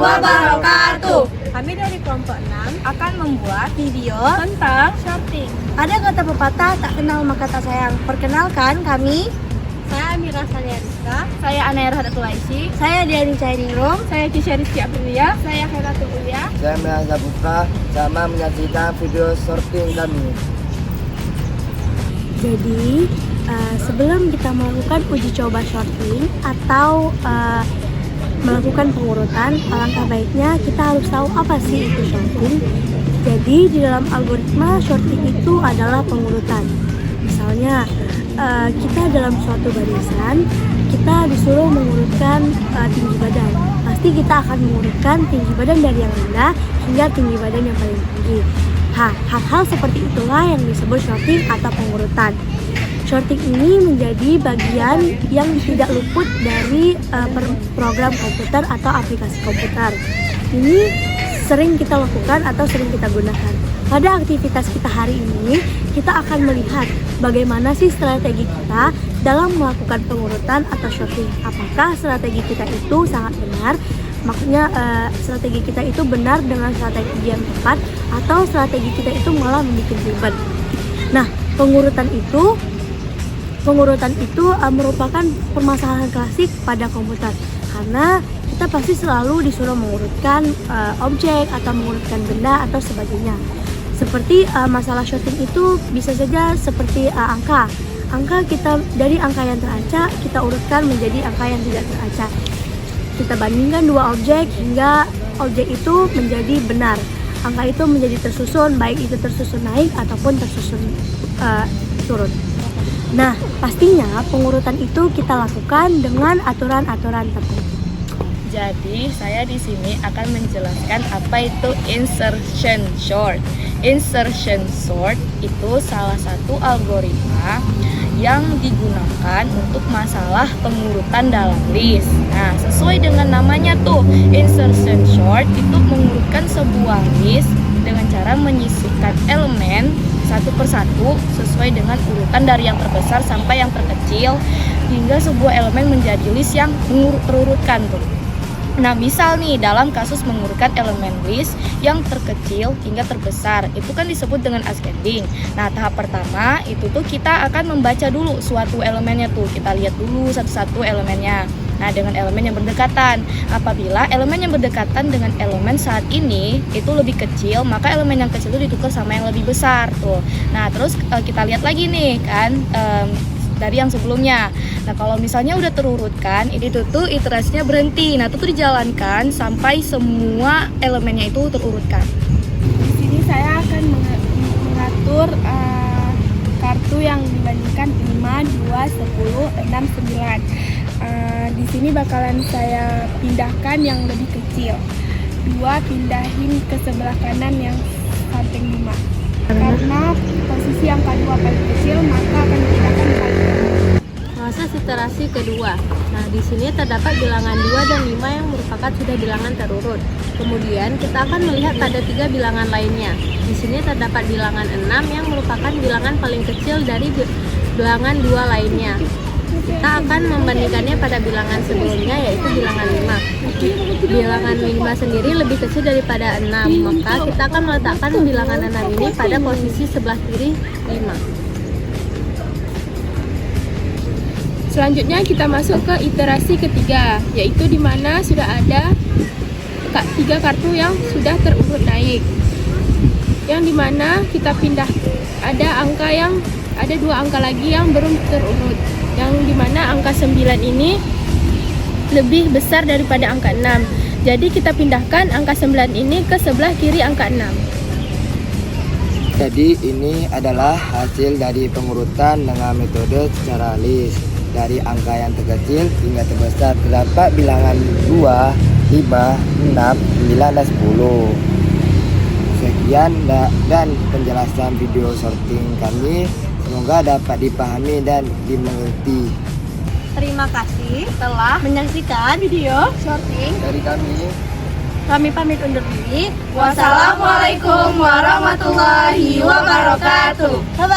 wabarakatuh. Kami dari kelompok 6 Akan membuat video tentang shorting. ada kata pepatah tak kenal maka tak sayang. Perkenalkan kami, Saya Amira Saliariska. Saya Anaya Rahadatul Aisy. saya Diani Cainingrum. Saya Kisha Rizky Aprilia. Saya Khairatul Ulia. Saya Melasa Putra, sama menyaksikan video shorting kami. Jadi sebelum kita melakukan uji coba shorting atau melakukan pengurutan, alangkah baiknya kita harus tahu apa sih itu shorting. Jadi di dalam algoritma shorting itu adalah pengurutan. Misalnya kita dalam suatu barisan, kita disuruh mengurutkan tinggi badan. Pasti kita akan mengurutkan tinggi badan dari yang rendah hingga tinggi badan yang paling tinggi. Hal-hal seperti itulah yang disebut shorting atau pengurutan. Shorting ini menjadi bagian yang tidak luput dari program komputer atau aplikasi komputer. Ini sering kita lakukan atau sering kita gunakan. Pada aktivitas kita hari ini, kita akan melihat bagaimana sih strategi kita dalam melakukan pengurutan atau shorting. Apakah strategi kita itu sangat benar? Maksudnya strategi kita itu benar dengan strategi yang tepat, atau strategi kita itu malah membuat ribet. Nah, pengurutan itu merupakan permasalahan klasik pada komputer, karena kita pasti selalu disuruh mengurutkan objek atau mengurutkan benda atau sebagainya. Seperti masalah shorting itu bisa saja seperti angka kita dari angka yang teracak kita urutkan menjadi angka yang tidak teracak. Kita bandingkan dua objek hingga objek itu menjadi benar. Angka itu menjadi tersusun, baik itu tersusun naik ataupun tersusun turun. Nah, pastinya pengurutan itu kita lakukan dengan aturan-aturan tertentu. Jadi, saya di sini akan menjelaskan apa itu insertion sort. Insertion sort itu salah satu algoritma yang digunakan untuk masalah pengurutan dalam list. Nah, sesuai dengan namanya tuh, insertion sort itu mengurutkan sebuah list dengan cara menyisipkan elemen satu persatu sesuai dengan urutan dari yang terbesar sampai yang terkecil hingga sebuah elemen menjadi list yang terurutkan tuh. Nah, misal nih dalam kasus mengurutkan elemen list yang terkecil hingga terbesar, itu kan disebut dengan ascending. Nah, tahap pertama itu tuh kita akan membaca dulu suatu elemennya tuh. Kita lihat dulu satu-satu elemennya. Nah, dengan elemen yang berdekatan. Apabila elemen yang berdekatan dengan elemen saat ini itu lebih kecil, maka elemen yang kecil itu ditukar sama yang lebih besar tuh. Nah, terus kita lihat lagi nih kan dari yang sebelumnya. Nah, kalau misalnya udah terurutkan, ini tuh iterasinya berhenti. Nah, itu tuh dijalankan sampai semua elemennya itu terurutkan. Di sini saya akan mengatur kartu yang dibandingkan 5, 2, 10, 6, 9. Di sini bakalan saya pindahkan yang lebih kecil. 2 pindahin ke sebelah kanan yang samping 5. Karena posisi angka 2 paling kecil, maka akan dipindahkan ke kanan. Proses iterasi kedua. Nah, di sini terdapat bilangan 2 dan 5 yang merupakan sudah bilangan terurut. Kemudian kita akan melihat pada 3 bilangan lainnya. Di sini terdapat bilangan 6 yang merupakan bilangan paling kecil dari bilangan 2 lainnya. Kita akan membandingkannya pada bilangan sebelumnya, yaitu bilangan 5. Bilangan 5 sendiri lebih kecil daripada 6, maka kita akan meletakkan bilangan 6 ini pada posisi sebelah kiri 5. Selanjutnya kita masuk ke iterasi ketiga, yaitu di mana sudah ada 3 kartu yang sudah terurut naik. Yang dimana kita pindah, ada 2 angka lagi yang belum terurut. Yang dimana angka 9 ini lebih besar daripada angka 6. Jadi kita pindahkan angka 9 ini ke sebelah kiri angka 6. Jadi ini adalah hasil dari pengurutan dengan metode secara list. Dari angka yang terkecil hingga terbesar terdapat bilangan 2, 5, 6, 9, dan 10. Sekian dan penjelasan video sorting kami. Semoga dapat dipahami dan dimengerti. Terima kasih telah menyaksikan video shorting. Dari Kami pamit undur diri. Wassalamualaikum warahmatullahi wabarakatuh. Bye-bye.